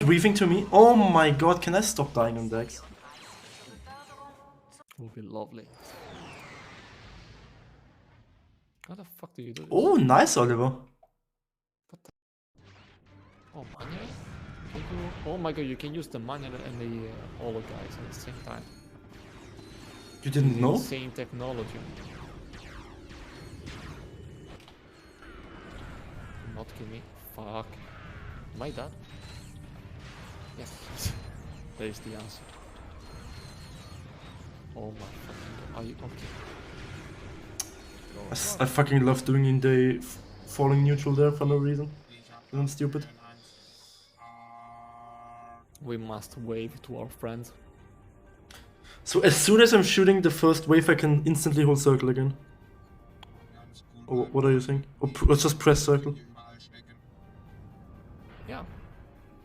breathing to me. Oh my god, can I stop dying on decks? Would be lovely. How the fuck do you do this? Oh, nice, Oliver. Oh, manual? Can you... Oh my god, you can use the manual and the holo guys at the same time. You didn't know? Insane technology. Not kill me. Fuck. Am I dead? Yes. There's the answer. Oh my fucking god. Are you okay? I fucking love doing in the falling neutral there for no reason. I'm stupid. We must wave to our friends. So as soon as I'm shooting the first wave, I can instantly hold circle again. Or what are you saying? Or just press circle? Yeah.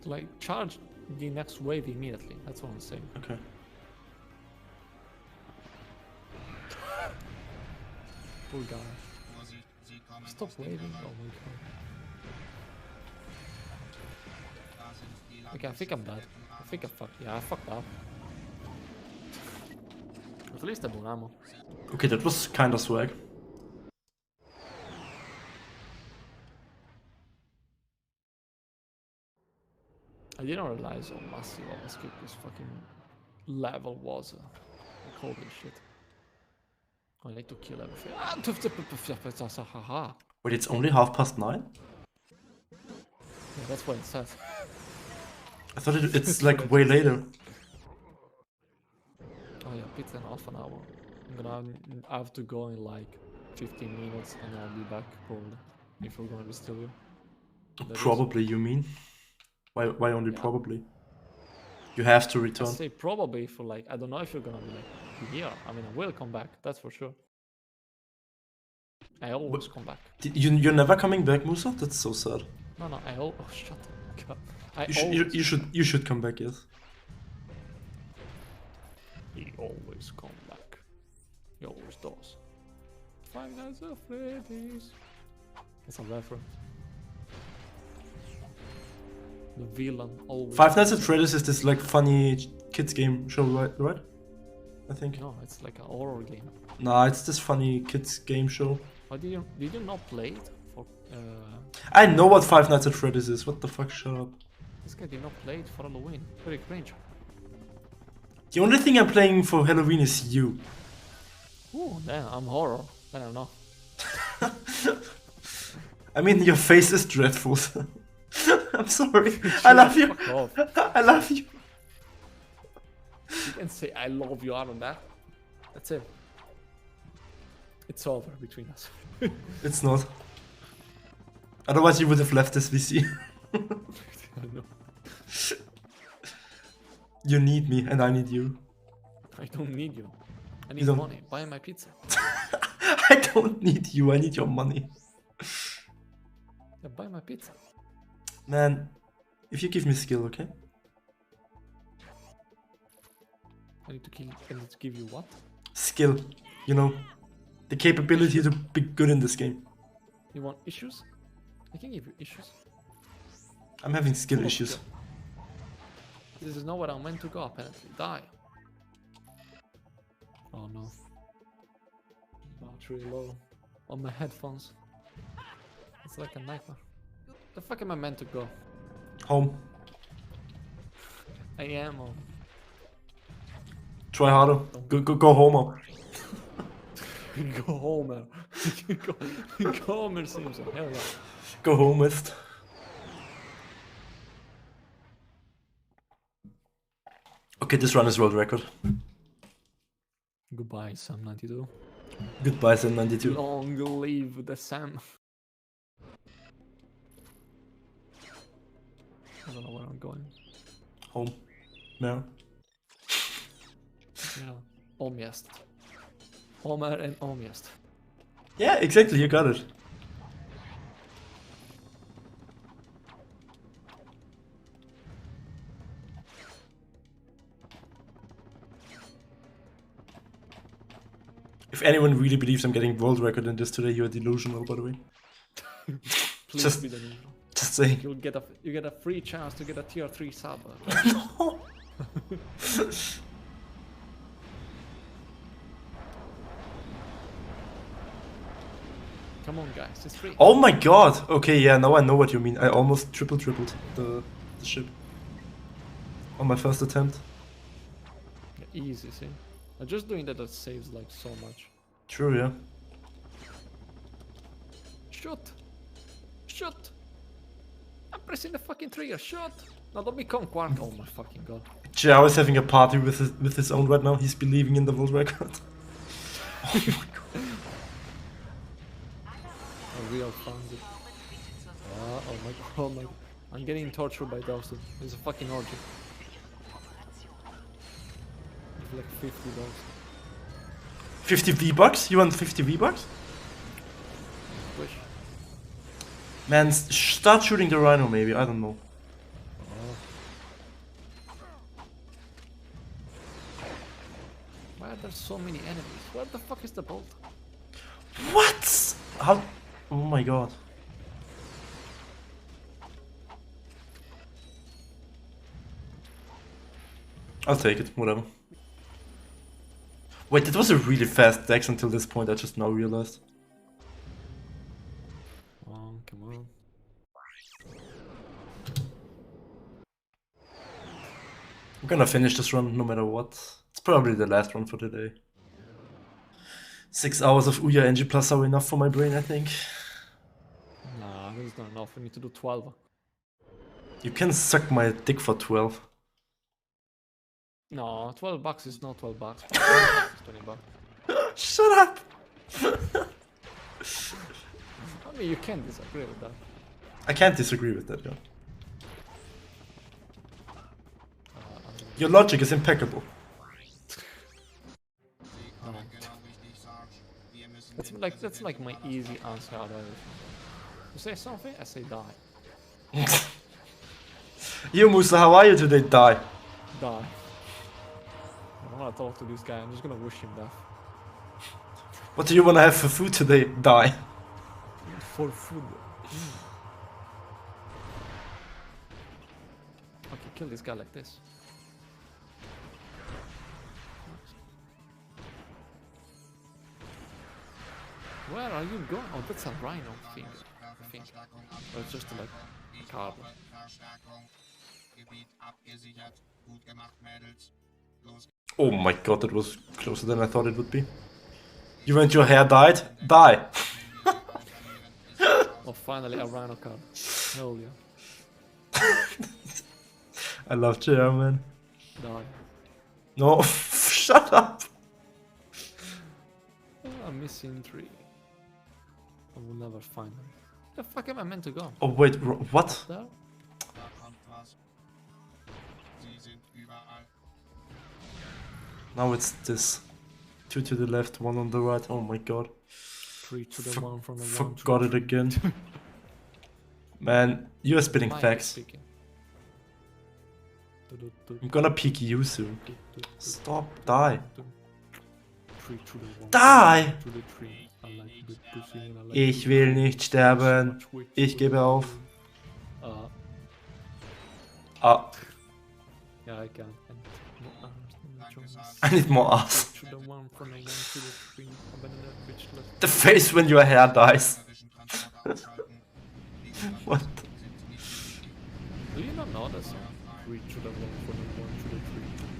Like, charge the next wave immediately. That's what I'm saying. Okay. Poor guy. Stop waving. Oh my god. Okay, I think I'm dead. I think I fucked. Yeah, I fucked up. At least I don't ammo. Okay, that was kinda swag. I didn't realize how massive of a skip this fucking level was. Like, holy shit. I need to kill everything. Haha. Wait, it's only 9:30? Yeah, that's what it says. I thought it's like way later. Oh yeah, pizza in half an hour. I'm gonna have to go in like 15 minutes and I'll be back probably. If we're gonna be still here. Probably, you mean? Why only probably? You have to I return. say probably for like, I don't know if you're gonna be like here. I mean, I will come back, that's for sure. I always come back. You're never coming back, Musa? That's so sad. No, oh shut up. God. You should come back, yes. He always come back. He always does. Five Nights at Freddy's. It's a reference. The villain always. Five Nights at Freddy's is this like funny kids game show, right? I think. No, it's like a horror game. Nah, it's this funny kids game show. Why did you not play it for? I know what Five Nights at Freddy's is. What the fuck? Shut up. This guy did not play it for Halloween. Very cringe. The only thing I'm playing for Halloween is you. Ooh, damn, I'm horror. I don't know. I mean, your face is dreadful. I'm sorry. I love you. Fuck off. I love you. You can say I love you out of that. That's it. It's over between us. It's not. Otherwise, you would have left this VC. I know. You need me, and I need you. I don't need you. I need You don't- money. Buy my pizza. I don't need you. I need your money. Yeah, buy my pizza. Man, if you give me skill, okay? I need to give you what? Skill. You know, the capability to be good in this game. You want issues? I can give you issues. I'm having skill Full of issues. skill. This is not where I'm meant to go, apparently. Die. Oh no. Battery low. On my headphones. It's like a nightmare. The fuck am I meant to go? Home. I am home. Try harder. Go home. Go Homer. Go Homer Simpson. Hell yeah. Go homest. Okay, this run is world record. Goodbye, Sam 92. Goodbye, Sam 92. Long live the Sam. I don't know where I'm going. Home. No. Yeah. Omjest. Homer and Omjest. Yeah, exactly. You got it. If anyone really believes I'm getting world record in this today, you're delusional, by the way. Please Just- be the new. Just saying. You get a free chance to get a tier 3 sub. No. Come on, guys, it's free. Oh my god! Okay, yeah, now I know what you mean. I almost tripled the ship. On my first attempt. Yeah, easy, see? Just doing that saves like so much. True, yeah. Shoot! Shoot! I'm pressing the fucking trigger, shoot! No, don't become Quark. Oh my fucking god. Jao is having a party with his own right now. He's believing in the world record. Oh my god. A real frenzy. Oh my god, oh my god. I'm getting tortured by Dawson. It's a fucking orgy. It's like 50 dogs. 50 V-Bucks? You want 50 V-Bucks? Wish. Man, start shooting the rhino maybe, I don't know. Why are there so many enemies? Where the fuck is the bolt? What? How? Oh my god. I'll take it, whatever. Wait, that was a really fast dex until this point, I just now realized. Oh, come on. I'm gonna finish this run no matter what. It's probably the last run for today. 6 hours of Ouya NG Plus are enough for my brain, I think. Nah, this is not enough. We need to do 12. You can suck my dick for 12. No, 12 bucks is not 12 bucks. It's 20 bucks. Shut up! I mean, you can't disagree with that. I can't disagree with that, yeah. Your logic is impeccable. That's like my easy answer out of everything. You say something, I say die. Yo, Musa, how are you today? Die. Die. I don't wanna talk to this guy, I'm just gonna wish him death. What do you wanna have for food today? Die. For food. Okay, kill this guy like this. Where are you going? Oh, that's a rhino thing, I think. Or it's just like a card. Oh my god, that was closer than I thought it would be. You went your hair dyed? Die. Oh, finally a rhino card. Hell yeah. I love JR, man. Die. No, shut up. Oh, a missing tree. I will never find them. Where the fuck am I meant to go? Oh wait, what? There? Now it's this. 2 to the left, 1 on the right. Oh my god. 3 to the 1 from the 1 to Forgot the it again. Man, you are spitting facts. I'm gonna peek you soon. Stop, die. 3 to the 1. Die! To the 3. I like good pussy and I like Ich will nicht sterben. Ich gebe auf. Ah, Yeah, I can. I need more ass. To the 1 from the 1 to the 3. Abandon that bitch left. The face when your hair dies. What? Do you not know that song? 3 to the 1 from the 1 to the 3.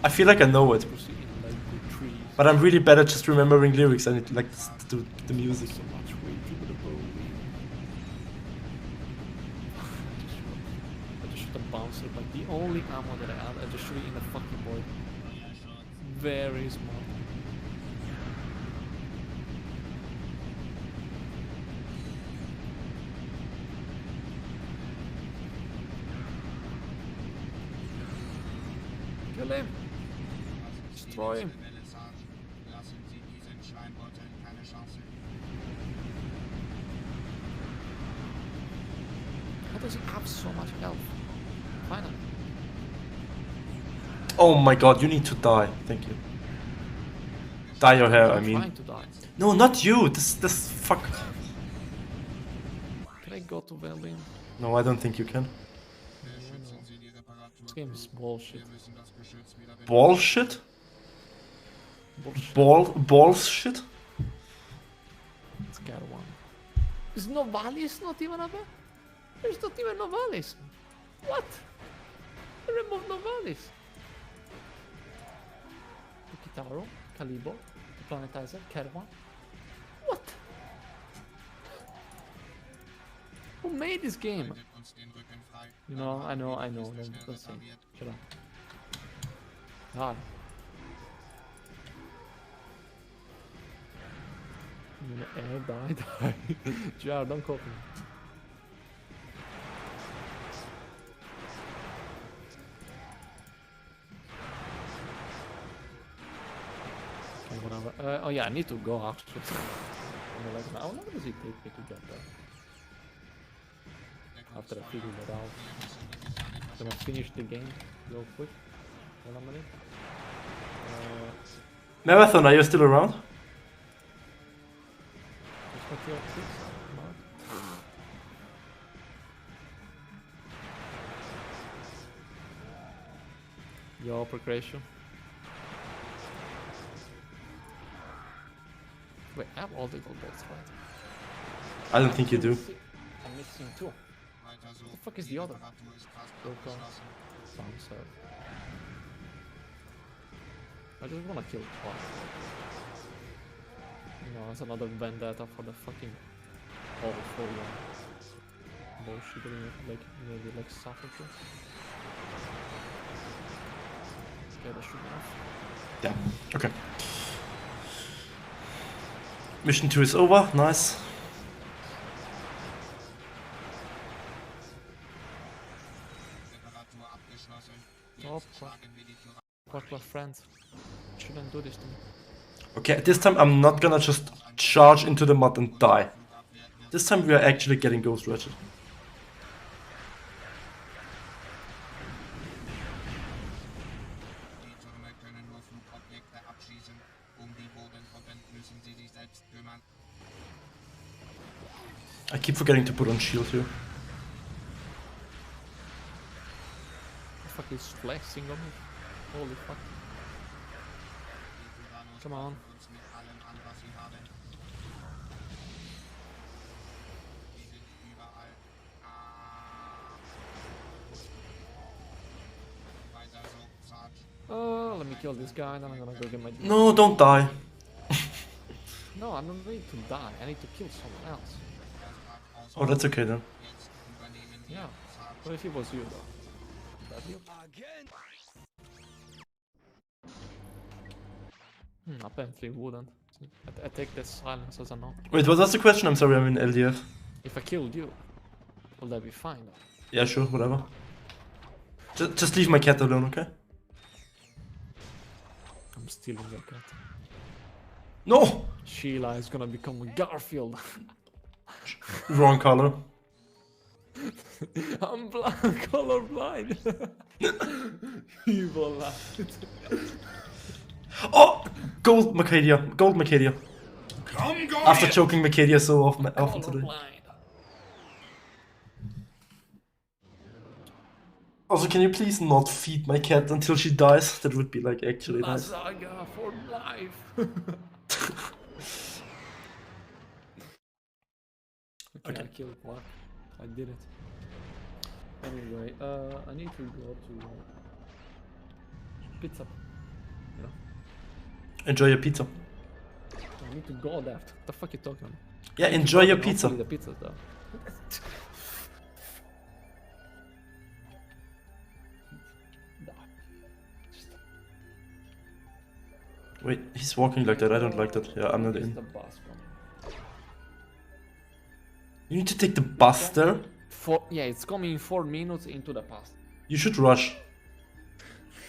I feel like I know it, Pussy and I like good trees. but I'm really bad at just remembering lyrics. I need to like do the music. So much way to the bow. I just shot a bouncer, but the only ammo that I had, I just shoot it in the fucking boy. Very small. Kill him! Destroy him! How does he have so much health? Finally. Oh my god, you need to die. Thank you. Dye your hair, I I'm mean. trying to die. No, not you. This fuck. Can I go to Berlin? No, I don't think you can. This game is bullshit. Bullshit? Bullshit. Balls shit? Let's get one. Is Novalis not even up there? There's not even Novalis. What? They removed Novalis. The Kitaro, Calibo, the Planetizer, Kerwan. What? Who made this game? You know, I know. Don't say. Shut up. God. Die. Jar, don't copy me. Okay, whatever. Oh yeah, I need to go actually. How long does it take me to get there? After I figure that out. Gonna finish the game real quick. 1 minute. Marathon, are you still around? Your progression. Wait, I have all the gold bolts, right? I don't think you do. I'm missing two. What the fuck is the other? I just wanna kill twice. No, that's another vendetta for the fucking all for bullshit like maybe like suffocate. Yeah, that should be enough. Yeah, okay. Mission 2 is over, nice. Oh, fuck my friends. Shouldn't do this to me. Okay, this time I'm not gonna just charge into the mud and die. This time we are actually getting Ghost Ratchet. I keep forgetting to put on shield here. The fuck is flexing on me? Holy fuck. Come on. Oh, let me kill this guy, then I'm gonna go get my... No, don't die. No, I don't need to die. I need to kill someone else. Oh, that's okay then. Yeah. What if it was you though? That you? Apparently wouldn't. I take this silence as a no. Wait, what was the question? I'm sorry, I'm in LDF. If I killed you, will that be fine though? Yeah, sure, whatever. Just leave my cat alone, okay? I'm stealing your cat. No! Sheila is gonna become Garfield. Wrong color. I'm colorblind. Evil laugh. Oh! Gold Macadia. Gold Macadia. After choking Macadia so often today. Also, can you please not feed my cat until she dies? That would be like actually nice. Saga for life. Okay, I killed Mark. I did it. Anyway, I need to go to pizza. You know? Enjoy your pizza. I need to go there. What the fuck are you talking about? Yeah, enjoy your pizza. The pizza's there. Wait, he's walking like that. I don't like that. Yeah, I'm not in. The bus coming. You need to take the bus there? Yeah, it's coming in 4 minutes into the past. You should rush.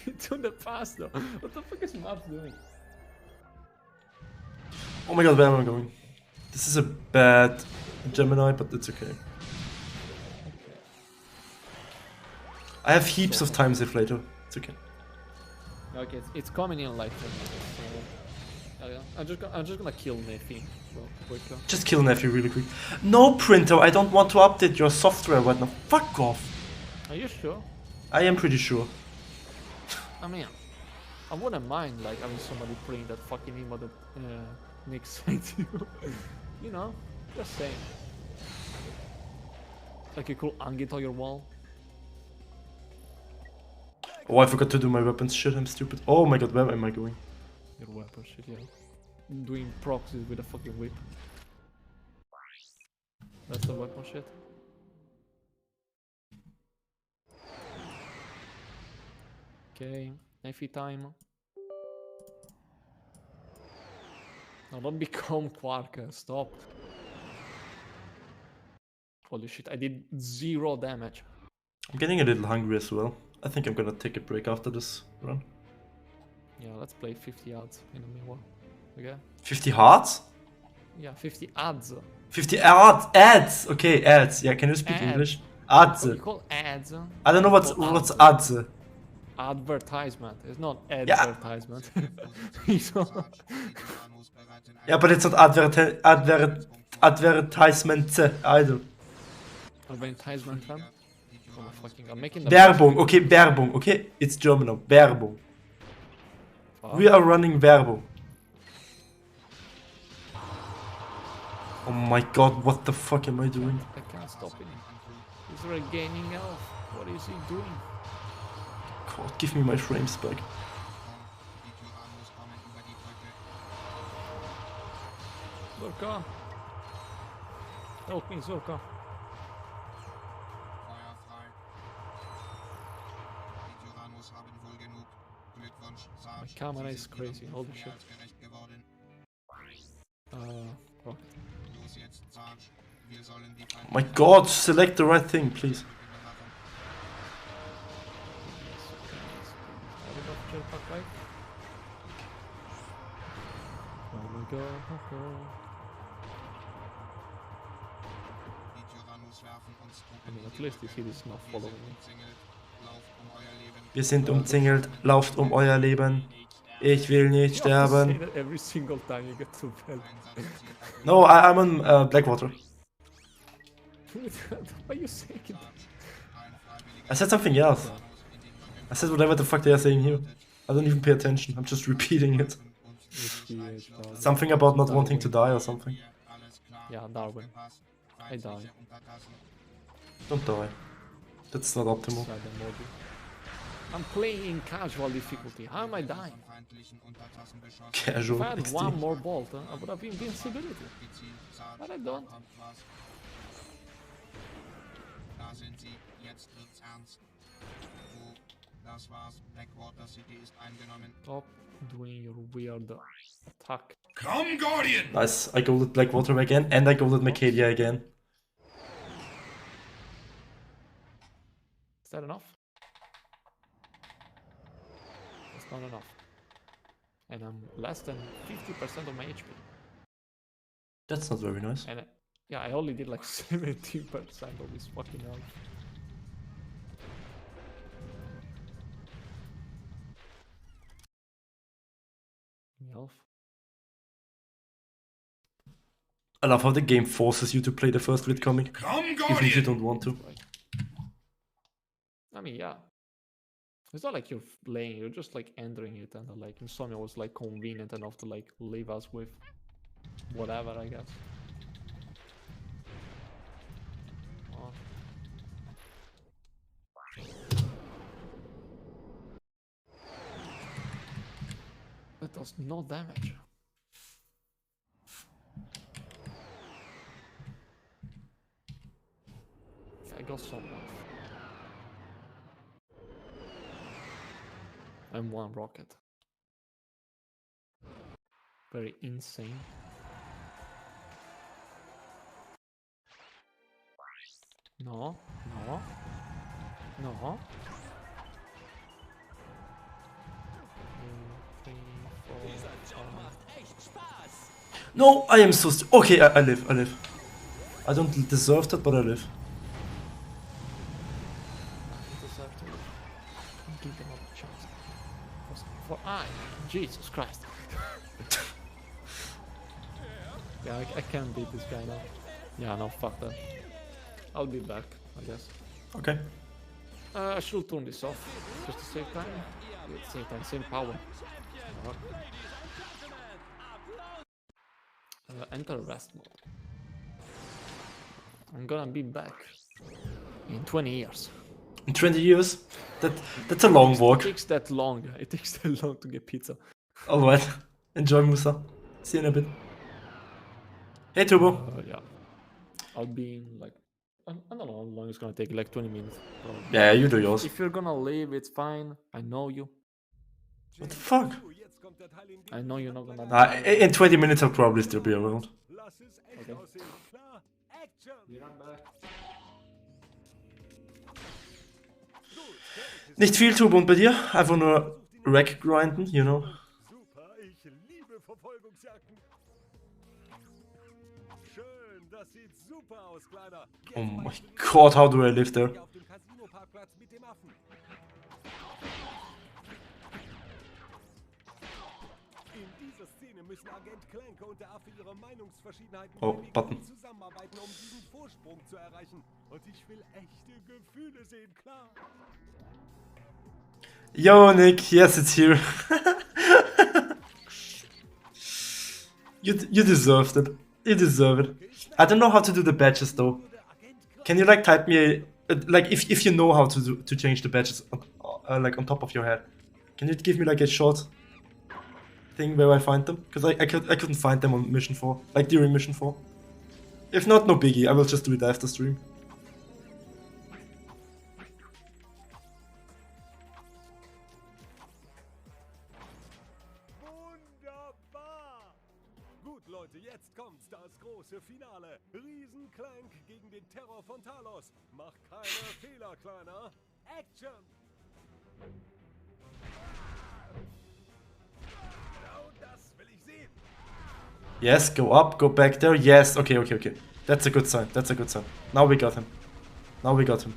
Into the past though. What the fuck is Maps doing? Oh my god, where am I going? This is a bad Gemini, but it's okay. I have heaps of time save later. It's okay. Okay, it's coming in like 10 minutes. Yeah. I'm just gonna kill Nephi real quick. Just kill Nephi really quick. No, printer, I don't want to update your software right now. Fuck off. Are you sure? I am pretty sure. I mean, I wouldn't mind like having somebody print that fucking email that Nick sent you. You know, just saying. Like a cool hang it on your wall. Oh, I forgot to do my weapons. Shit, I'm stupid. Oh my god, where am I going? Your weapon shit, yeah. Doing proxies with a fucking whip. That's the weapon shit. Okay, Nephi time. No, don't become Quark, stop. Holy shit, I did 0 damage. I'm getting a little hungry as well. I think I'm gonna take a break after this run. Yeah, let's play 50 odds in the meanwhile. Okay? 50 hearts? Yeah, 50 ads. 50 ads! Okay, ads. Yeah, can you speak Ads. English? Ads. What you call ads? I don't know what's ads. Advertisement. It's not Yeah. advertisement. Yeah, but it's not advertisement either. Advertisement, fam? Oh, I'm making the Werbung, okay, Werbung, okay? It's German now, Werbung. fuck. We are running Werbung. Oh my god, what the fuck am I doing? I can't stop him. He's regaining health. What is he doing? God, give me my frames back. Zorka! Help me, Zorka. My camera is crazy, holy shit. Rocket. My god, select the right thing, please. Have enough jetpack, right? Oh my god. I mean, at least he is not following me. Wir sind umzingelt, lauft euer Leben. Ich will nicht You have to say sterben. that every single time you get to bed. No, I'm on Blackwater. Why are you saying it? I said something else. I said whatever the fuck they are saying here. I don't even pay attention, I'm just repeating it. Something about not wanting to die or something. Yeah, Darwin. I die. Don't die. That's not optimal. Sad emoji. I'm playing in casual difficulty. How am I dying? Casual If I had XD. one more bolt, I would have invincibility. But I don't. Stop doing your weird attack. Come, Guardian! Nice, I golded Blackwater again and I golded Macadia again. Is that enough? That's not enough. And I'm less than 50% of my HP. That's not very nice. And yeah, I only did like 17% of this fucking health. Health. I love how the game forces you to play the first Wit comic, Come, even if you Guardian! don't want to. I mean, yeah. It's not like you're playing, you're just like entering it, and like Insomnia was like convenient enough to like leave us with whatever, I guess. Oh. That does no damage. I got some health. And one rocket. Very insane. No, no, no. 2, 3, 4, 5. No, I am so okay, I live, I live. I don't deserve that, but I live. I deserve to live. Give them a chance. For I, Jesus Christ. Yeah, I can't beat this guy now. Yeah, no, fuck that. I'll be back, I guess. Okay. I should turn this off just to save time. Yeah, save time, save power. Fuck. Enter rest mode. I'm gonna be back in 20 years. In 20 years? That's a long walk. It takes that long. It takes that long to get pizza. Alright. Enjoy, Musa. See you in a bit. Hey, Turbo. Yeah. I'll be in like... I don't know how long it's gonna take, like 20 minutes. Probably. Yeah, you do yours. If you're gonna leave, it's fine. I know you. What the fuck? I know you're not gonna die. In 20 minutes I'll probably still be around. Okay. Be right back. Nicht viel, Turbo, und bei dir? Einfach nur Rack grinden, you know? Super, ich liebe Verfolgungsjagden. Schön, das sieht super aus, Kleiner. Oh my god, how do I live there? Auf dem Casino-Parkplatz mit dem Affen. In dieser Szene müssen Agent Clank und der Affe ihre Meinungsverschiedenheiten Button. zusammenarbeiten, um diesen Vorsprung zu erreichen. Und ich will echte Gefühle sehen, klar. Yo, Nick, yes, it's here. you deserved it. You deserve it. I don't know how to do the badges though. Can you like type me like if you know how to change the badges like on top of your head? Can you give me like a short thing where I find them? Because I couldn't find them on mission 4, like during mission 4. If not, no biggie. I will just do it after stream. Wunderbar! Gut, Leute, jetzt kommt's, das große Finale. Riesen-Clank gegen den Terror von Talos. Mach keine Fehler, Kleiner. Action! Genau das will ich sehen. Yes, go up, go back there. Yes, okay. That's a good sign. That's a good sign. Now we got him. Now we got him.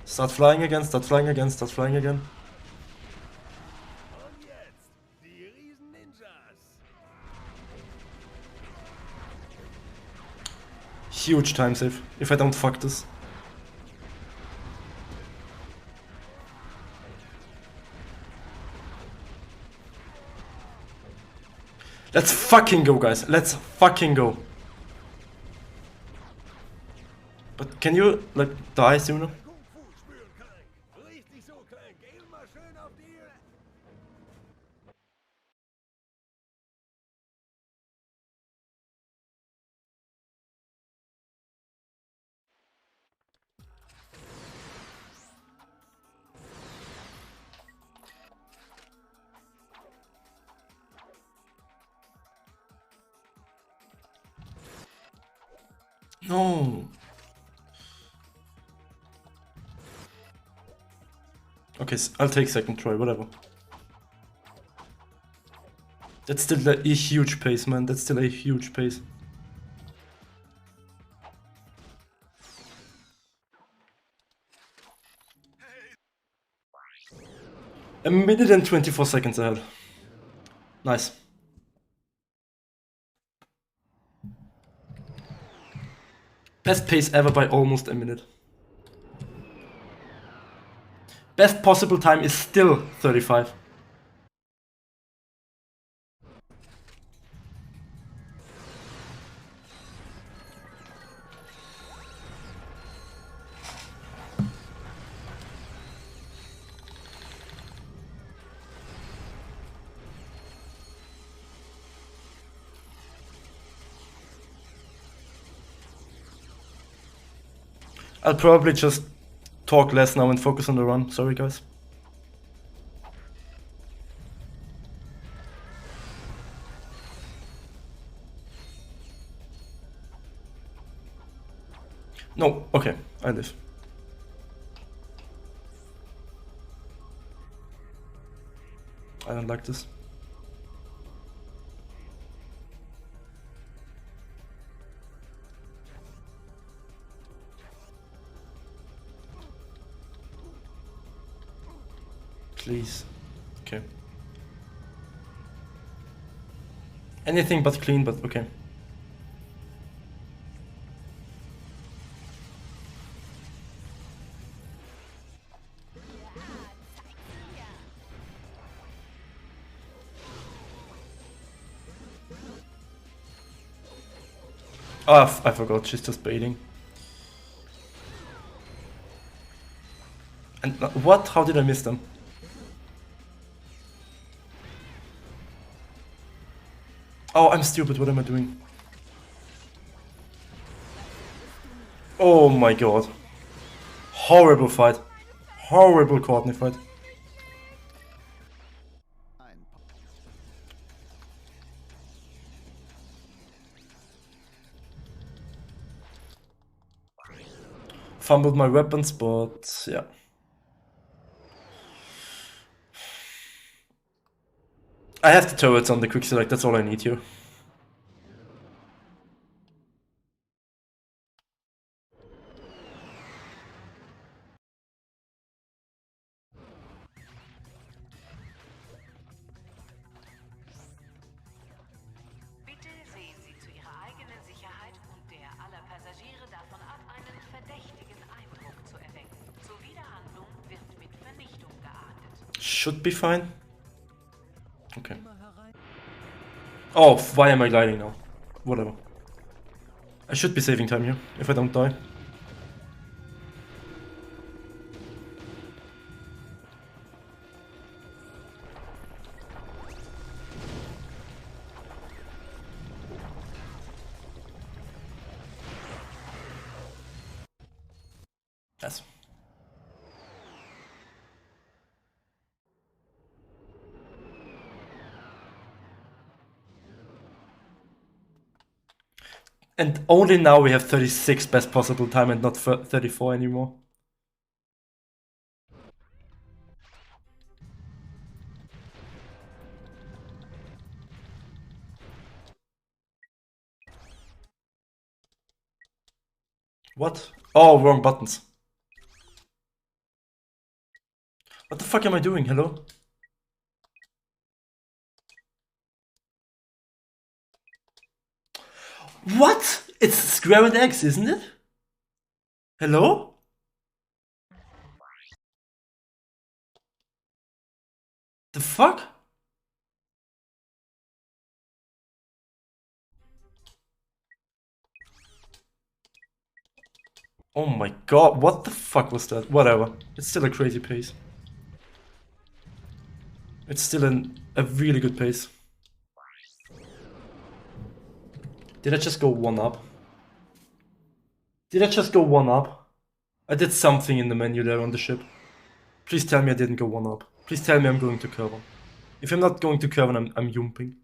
Start flying again, start flying again, start flying again. Und jetzt die Riesen-Ninjas. Huge time save, if I don't fuck this. Let's fucking go, guys. Let's fucking go. But can you, like, die sooner? Kung Fu spüren, Clank. Richtig so, Clank. Immer schön auf die... No. Okay, I'll take second try, whatever. That's still a huge pace, man. That's still a huge pace. A minute and 24 seconds ahead. Nice. Best pace ever by almost a minute. Best possible time is still 35. I'll probably just talk less now and focus on the run. Sorry, guys. No, okay, I live. I don't like this. Please. Okay. Anything but clean, but okay. Oh, I forgot, she's just baiting. And what? How did I miss them? Oh, I'm stupid, what am I doing? Oh my god. Horrible fight. Horrible Courtney fight. Fumbled my weapons, but yeah. I have the turrets on the quick select, that's all I need here. Bitte sehen Sie zu Ihrer eigenen Sicherheit und der aller Passagiere davon ab, einen verdächtigen Eindruck zu erwecken. Zuwiderhandlung wird mit Vernichtung geahndet. Should be fine. Okay. Oh, why am I gliding now? Whatever. I should be saving time here, if I don't die. Yes. And only now we have 36 best possible time and not 34 anymore. What? Oh, wrong buttons. What the fuck am I doing? Hello? What? It's square and X, isn't it? Hello? The fuck? Oh my god, what the fuck was that? Whatever. It's still a crazy pace. It's still a really good pace. Did I just go one up? Did I just go one up? I did something in the menu there on the ship. Please tell me I didn't go one up. Please tell me I'm going to Curve on. If I'm not going to Curve on, I'm jumping.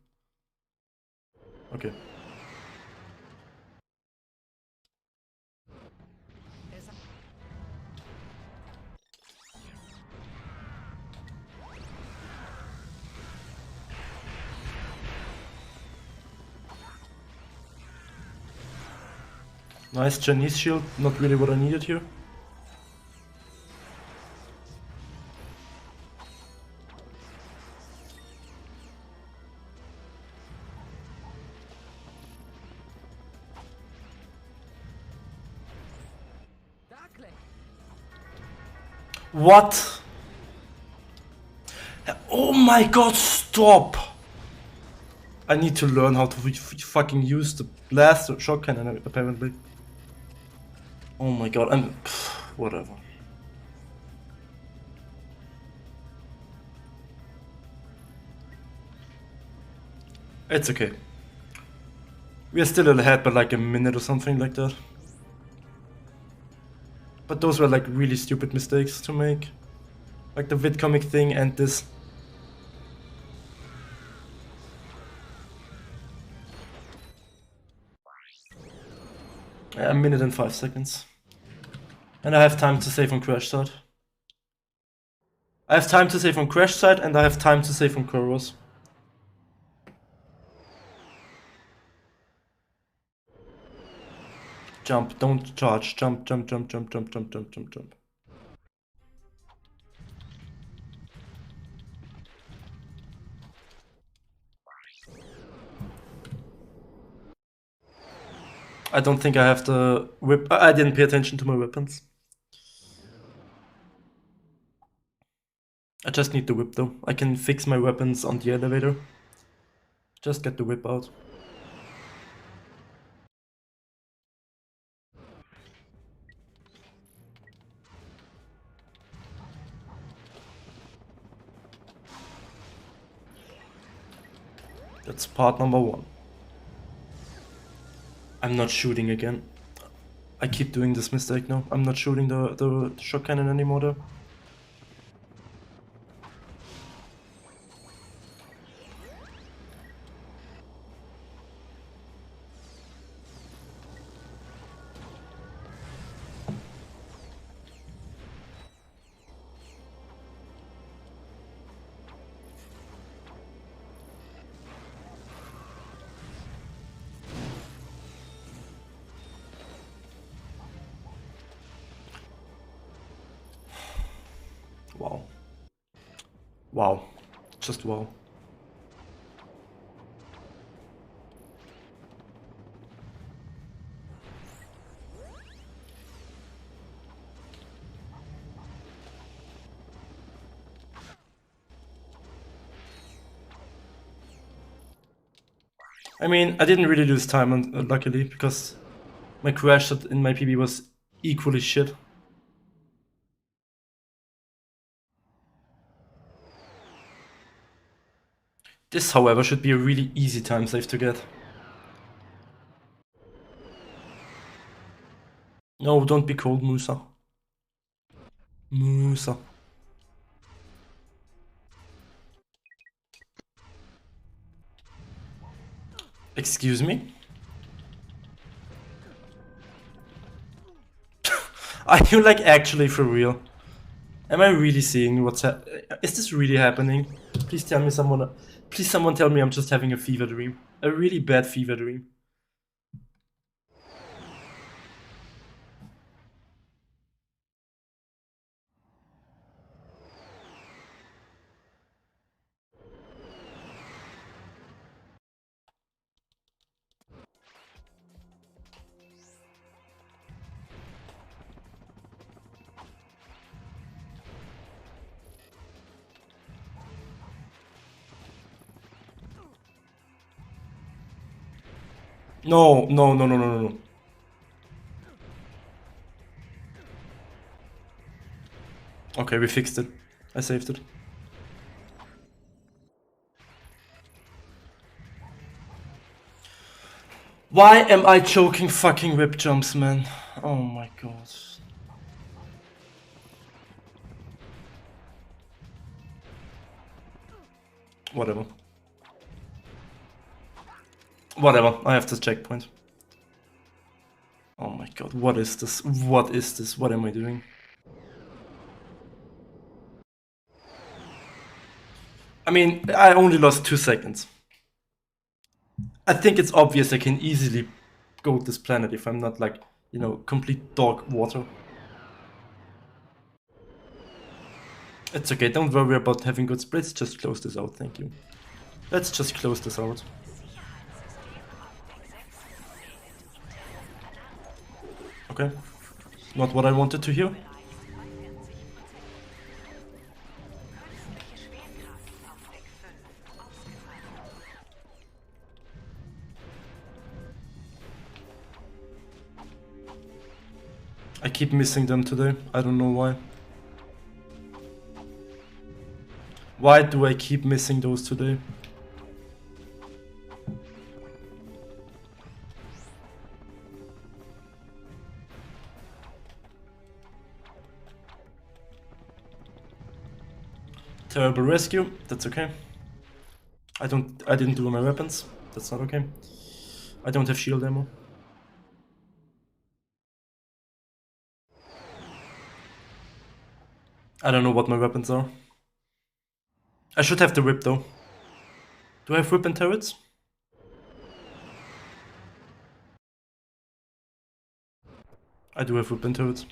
Okay. Nice Chinese shield, not really what I needed here. What? Oh my god, stop! I need to learn how to fucking use the blast or shot cannon apparently. Oh my god, I'm... whatever. It's okay. We are still ahead by like a minute or something like that. But those were like really stupid mistakes to make. Like the vidcomic thing and this. Yeah, a minute and 5 seconds. And I have time to save on crash site. I have time to save on crash site and I have time to save on Koros. Jump, don't charge. Jump, jump, jump, jump, jump, jump, jump, jump, jump. I don't think I have the whip. I didn't pay attention to my weapons. I just need the whip though. I can fix my weapons on the elevator. Just get the whip out. That's part number 1. I'm not shooting again. I keep doing this mistake now. I'm not shooting the shot cannon anymore though. Wow. Wow. Just wow. I mean, I didn't really lose time, luckily, because my crash shot in my PB was equally shit. This, however, should be a really easy time save to get. No, don't be cold, Musa. Musa. Excuse me? Are you like actually for real? Am I really seeing what's is this really happening? Please tell me someone. Please someone tell me I'm just having a fever dream. A really bad fever dream. No, no, no, no, no, no, no. Okay, we fixed it. I saved it. Why am I choking fucking whip jumps, man? Oh my god. Whatever. Whatever, I have this checkpoint. Oh my god, what is this? What is this? What am I doing? I mean, I only lost 2 seconds. I think it's obvious I can easily go this planet if I'm not like, you know, complete dog water. It's okay, don't worry about having good splits, just close this out, thank you. Let's just close this out. Okay, not what I wanted to hear. I keep missing them today, I don't know why. Why do I keep missing those today? Terrible rescue, that's okay. I didn't do my weapons, that's not okay. I don't have shield ammo. I don't know what my weapons are. I should have the whip though. Do I have whip and turrets? I do have whip and turrets.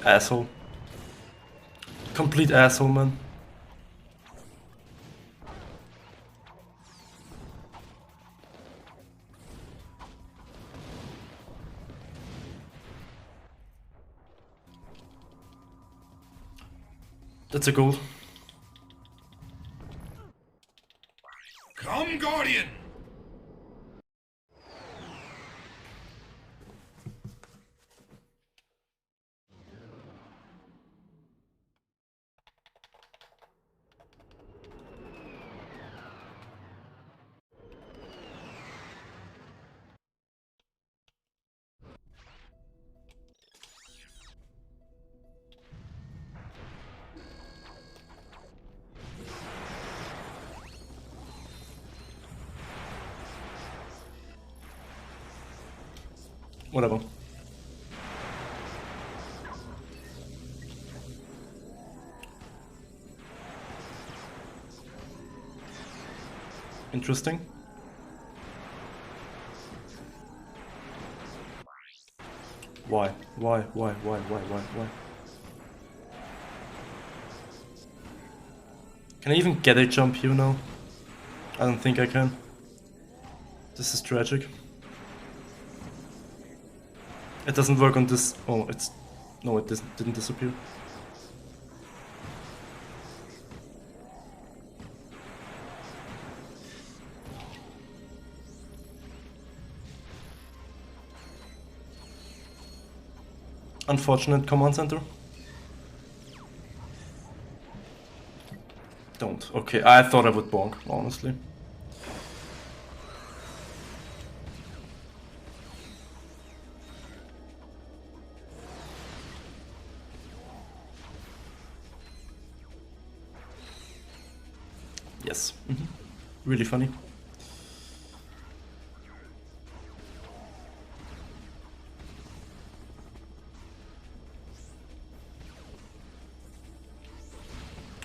Asshole. Complete asshole, man. That's a goal. Come, Guardian! Whatever. Interesting. Why? Why? Can I even get a jump here now? I don't think I can. This is tragic. It doesn't work on this. Oh, it's... No, it didn't disappear. Unfortunate command center. Don't. Okay, I thought I would bonk, honestly. Yes. Really funny.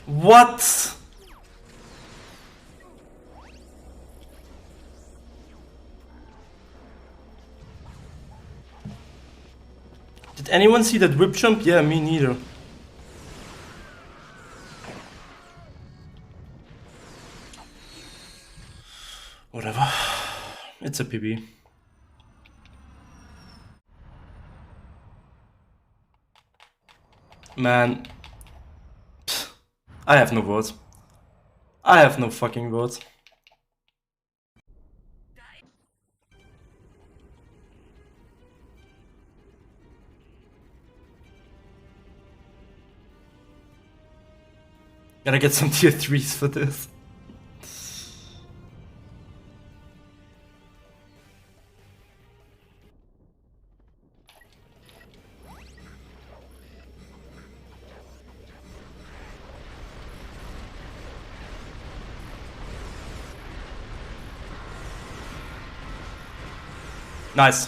What? Did anyone see that whip jump? Yeah, me neither. Whatever. It's a PB. Man. Pfft. I have no words. I have no fucking words. Gotta get some tier 3s for this. Nice.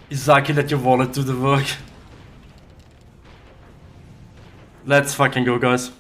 Izaki, let your wallet do the work. Let's fucking go, guys.